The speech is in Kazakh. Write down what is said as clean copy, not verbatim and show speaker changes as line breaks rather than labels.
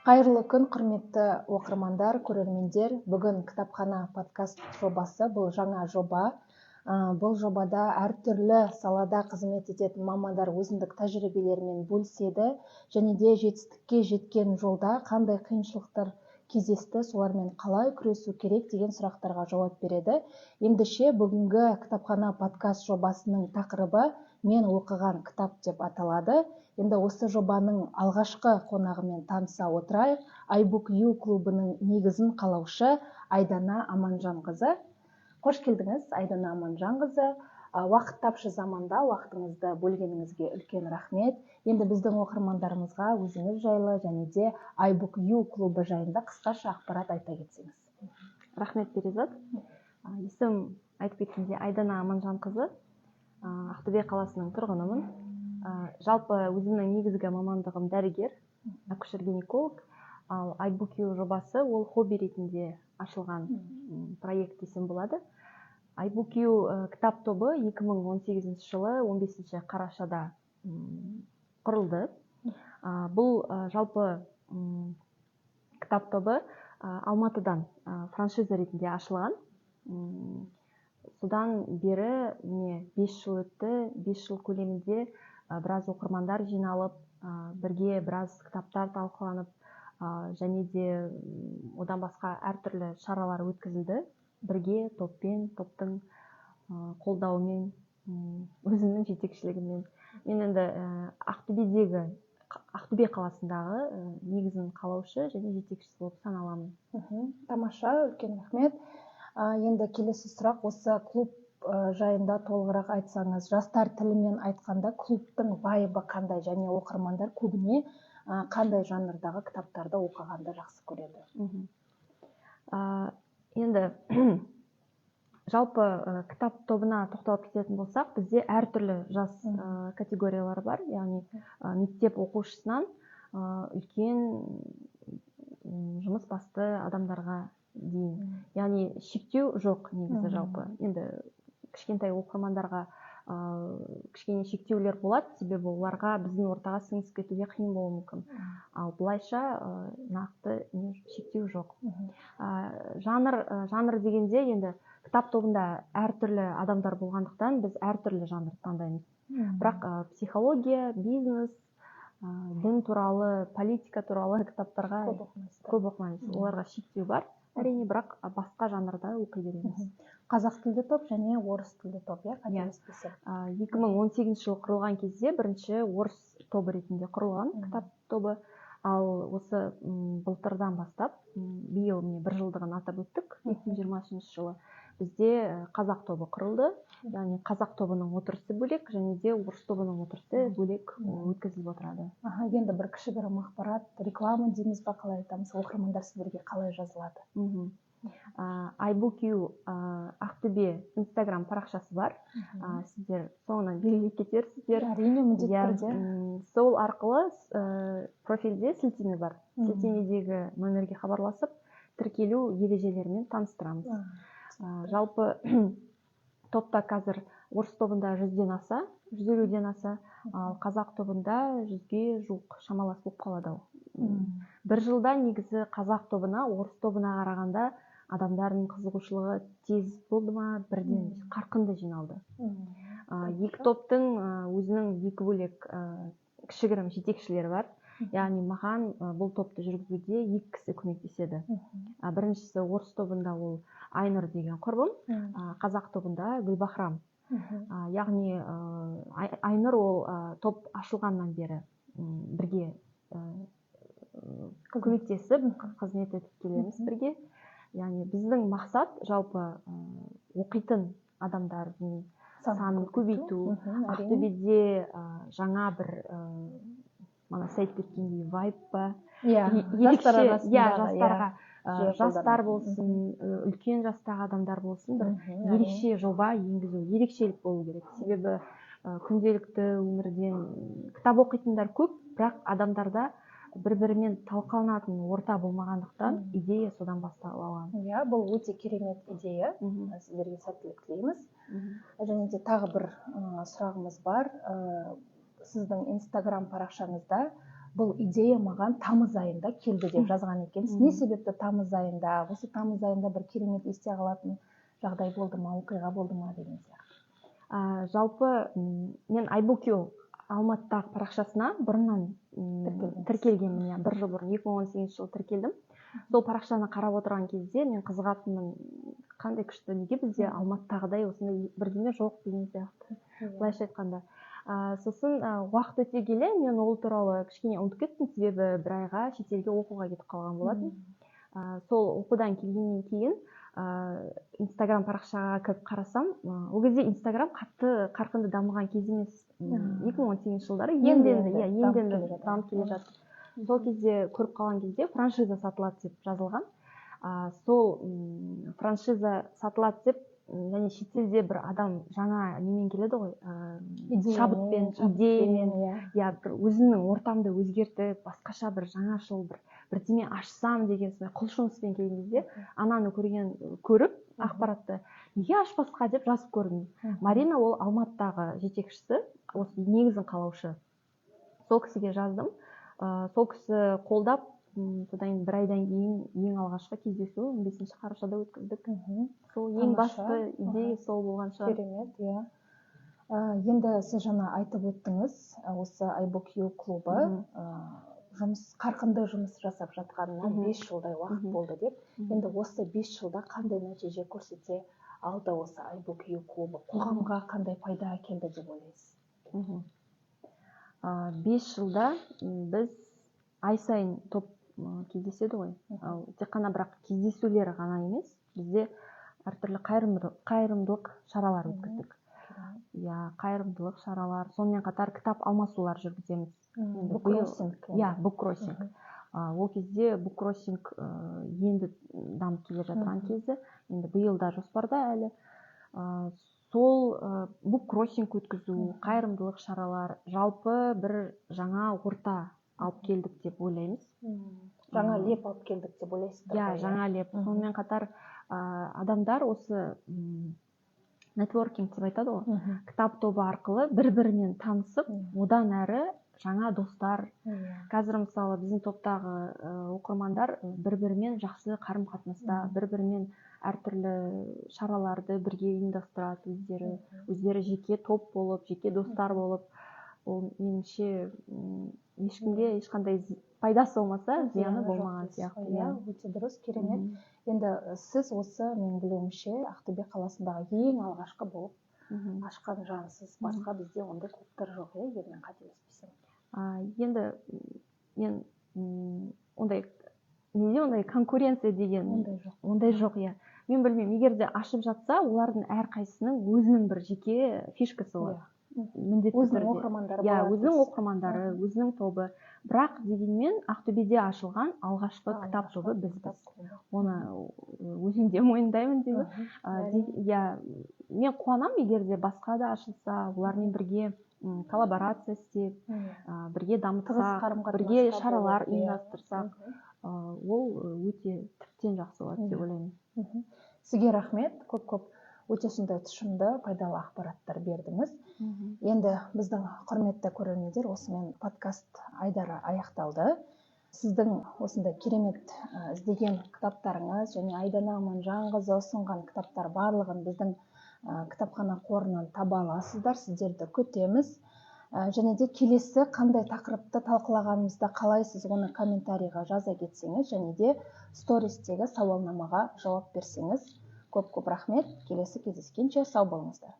Қайырлы күн, құрметті оқырмандар, көрермендер. Бүгін кітапхана подкаст жобасы, бұл жаңа жоба. Бұл жобада әртүрлі салада қызмет ететін мамандар өзіндік тәжірибелерімен бөліседі, және де жетістікке жеткен жолда қандай қиыншылықтар кездесті, солармен қалай күресу керек деген сұрақтарға жауап береді. Ендеше бүгінгі кітапхана подкаст жобасының тақырыбы «Мен оқыған кітап» деп аталады. Енді осы жобаның алғашқы қонағымен таныса отырайық. iBook.U клубының негізін қалаушы Айдана Аманжанқызы. Қош келдіңіз, Айдана Аманжанқызы. Уақыт тапшы заманда уақытыңызды бөлгеніңізге үлкен рахмет. Енді біздің оқырмандарымызға өзіңіз жайлы және де iBook.U клубы жайында қысқаша ақпарат айта кетсеңіз.
Рахмет, Перизат. Есім айтып кеткендей Айдана Аманжанқызы. Ақтөбе қаласының тұрғынымын. Жалпы өзімнің негізгі мамандығым дәрігер, акушер-гинеколог. Ал iBook.U жобасы ол хобби ретінде ашылған проект десем болады. iBook.U кітап тобы 2018 жылы 15 қарашада құрылды. Бұл жалпы кітап тобы Алматыдан франшиза ретінде ашылған. Содан бері 5 жыл өтті. 5 жыл көлемінде біраз оқырмандар жиналып, бірге біраз кітаптар талқыланып, және де одан басқа әртүрлі шаралар өткізілді. Бірге топтың қолдауымен, өзімнің жетекшілігімен. Мен енді Ақтөбе қаласындағы негізін қалаушы және жетекшісі болып саналамын.
Тамаша, үлкен рахмет. Енді келесі сұрақ, осы клуб жайында толығырақ айтсаңыз, жастар тілімен айтқанда клубтың вайбы қандай, және оқырмандар көбіне қандай жанрдағы кітаптарды оқығанды жақсы көреді?
Енді жалпы кітап тобына тоқталып кететін болсақ, бізде әртүрлі жас категориялар бар. Яғни мектеп оқушысынан үлкен жұмыс басты адамдарға дейін. Яғни шектеу жоқ негізі жалпы. Енді кішкентай оқырмандарға кішкене шектеулер болады, себебі оларға біздің ортаға сіңісіп кетуге қиын болуы мүмкін. Ал бұлайша нақты шектеу жоқ. Жанр дегенде енді кітап тобында әртүрлі адамдар болғандықтан біз әртүрлі жанр таңдаймыз. Бірақ психология, бизнес, дін туралы, политика туралы кітаптарға көп оқымаймыз. Оларға шектеу бар. Әрине, бірақ басқа жанрда оқи береміз.
Қазақ тілді топ және орыс тілді топ, қателеспесем.
2018 жылы құрылған кезде бірінші орыс тобы ретінде құрылған кітап тобы. Ал осы былтырдан бастап, биыл 1 жылдығын атап өттік, 2020 жылы бізде қазақ тобы құрылды. Яғни қазақ тобының отырысы бөлек, және де орыс тобының отырысы бөлек өткізіліп отырады.
Енді бір кішігірім ақпарат, реклама дейміз ба, қалай айтамыз, оқырмандар сіздерге қалай жазылады?
iBook.U Ақтөбе Instagram парақшасы бар. Сіздер соңынан белгілеп кетерсіздер.
Әрине, міндетті түрде.
Сол арқылы профильде сілтеме бар. Сілтемедегі нөмерге хабарласып, тіркелу ережелерімен таныстырамыз. Жалпы топта қазір орыс тобында 150-ден аса, ал қазақ тобында 100-ге жуық шамалас болып қалады. 1 жылда негізі қазақ тобына, орыс тобына қарағанда адамдардың қызығушылығы тез болды ма, бірден қарқынды жиналды. Екі топтың өзінің екі бөлек кішігірім жетекшілері бар. Яғни маған бұл топты жүргізуде 2 кісі көмектеседі. Біріншісі орыс тобында ол Айнұр деген құрбым, қазақ тобында Гүлбахрам. Яғни Айнұр ол топ ашылғаннан бері бірге көмектесіп, қызмет етіп келеміз бірге. Яғни біздің мақсат жалпы оқитын адамдардың санын көбейту. Ақтөбеде жаңа бір сіз айтып кеткендей вайб ба, жастар болсын, үлкен жастағы адамдар болсын, бір ерекше жоба енгізу, ерекшелік болу керек. Себебі күнделікті өмірден кітап оқитындар көп, бірақ адамдарда бір-бірімен талқыланатын орта болмағандықтан идея содан басталған.
Бұл өте керемет идея. Сіздерге сәттілік тілейміз. Және де тағы бір сұрағымыз бар. Сіздің Instagram парақшаңызда бұл идея маған тамыз айында келді деп жазған екенсіз. Не себепті тамыз айында? Осы тамыз айында бір керемет есте қалатын жағдай болды ма, оқиға болды ма деген сияқты.
Жалпы мен iBookYou Алматыдағы парақшасына бұрыннан тіркелгенмін. Бір жыл бұрын 2018 жылы тіркелдім. Сол парақшаны қарап отырған кезде мен қызығатынмын, қандай күшті, неге бізде Алматыдағыдай осындай бірдеңе жоқ деген сияқты, былайша айтқанда. Сосын уақыт өте келе мен ол туралы кішкене ұмытып кеттім, себебі бір айға шетелге оқуға кетіп қалған болатын. Сол оқудан келгеннен кейін Инстаграм парақшаға кіріп қарасам, ол кезде Инстаграм қатты қарқынды дамыған кез емес. 2018 жылдары енді дамып келе жатыр. Сол кезде көріп қалған кезде франшиза сатылады деп жазылған. Сол франшиза сатылады деп, және шетелде бір адам жаңа немен келеді ғой, шабытпен, идеямен, бір өзімнің ортамды өзгертіп, басқаша бір жаңашыл бірдеме ашсам деген құлшыныспен келген кезде, ананы көріп ақпаратты неге ашпасқа деп жазып көрдім. Марина ол Алматыдағы жетекшісі, осы негізін қалаушы. Сол кісіге жаздым. Сол кісі қолдап, содан бір айдан кейін ең алғашқы кездесу 15 қарашада өткіздік. Сол ең басты идея сол болған шығар.
Керемет, енді сіз жаңа айтып өттіңіз, осы iBookYou клубы қарқынды жұмыс жасап жатқанына 5 жылдай уақыт болды деп. Енді осы 5 жылда қандай нәтиже көрсете алды осы iBookYou клубы? Қоғамға қандай пайда әкелді деп ойлайсыз?
5 жылда біз ай сайын топ кездеседі ғой. Тек қана бірақ кездесулері ғана емес, бізде әртүрлі қайырымдылық шаралар өткіздік. Қайырымдылық шаралар, сонымен қатар кітап алмасулар жүргіземіз. Буккроссинг. Ол кезде буккроссинг енді дамып келе жатқан кезі, енді биыл да жоспарда әлі. Сол буккроссинг өткізу, қайырымдылық шаралар, жалпы бір жаңа орта алып келдік деп ойлаймыз.
Жаңа леп алып келдік деп ойлайсыздар?
Жаңа леп. Сонымен қатар адамдар осы нетворкинг деп айтады ғой, кітап тобы арқылы бір-бірімен танысып, одан әрі жаңа достар. Қазір мысалы біздің топтағы оқырмандар бір-бірімен жақсы қарым-қатынаста, бір-бірімен әртүрлі шараларды бірге ұйымдастырады, өздері жеке топ болып, жеке достар болып. Ол меніңше ешкімге ешқандай пайдасы болмаса, зияны болмаған сияқты.
Өте дұрыс, керемет. Енді сіз осы, мен білуімше, Ақтөбе қаласындағы ең алғашқы болып ашқан жансыз. Басқа бізде ондай клубтар жоқ, егер мен қателеспесем.
Енді мен ондай конкуренция деген ондай жоқ. Мен білмеймін, егер де ашып жатса, олардың әрқайсысының өзінің бір жеке фишкасы бар.
Өзінің оқырмандары болады.
Өзінің оқырмандары, өзінің тобы. Бірақ дегенмен Ақтөбеде ашылған алғашқы кітап тобы бізбіз. Оны өзім де мойындаймын деймін. Мен қуанам, егер де басқа да ашылса, олармен бірге коллаборация істеп, бірге дамытсақ, бірге шаралар ұйымдастырсақ, ол өте тіптен жақсы болады деп ойлаймын.
Сізге рахмет, көп өте сондай тұшымды, пайдалы ақпараттар бердіңіз. Енді біздің құрметті көрермендер, осымен подкаст айдары аяқталды. Сіздің осындай керемет іздеген кітаптарыңыз және Айдана Аманжанқызы ұсынған кітаптар барлығын біздің кітапхана қорынан таба аласыздар. Сіздерді күтеміз. Және де келесі қандай тақырыпты талқылағанымызды қалайсыз, оны комментарийға жаза кетсеңіз, және де стористегі сауалнамаға жауап берсеңіз. Көп рахмет. Келесі кездескенше сау болыңыздар.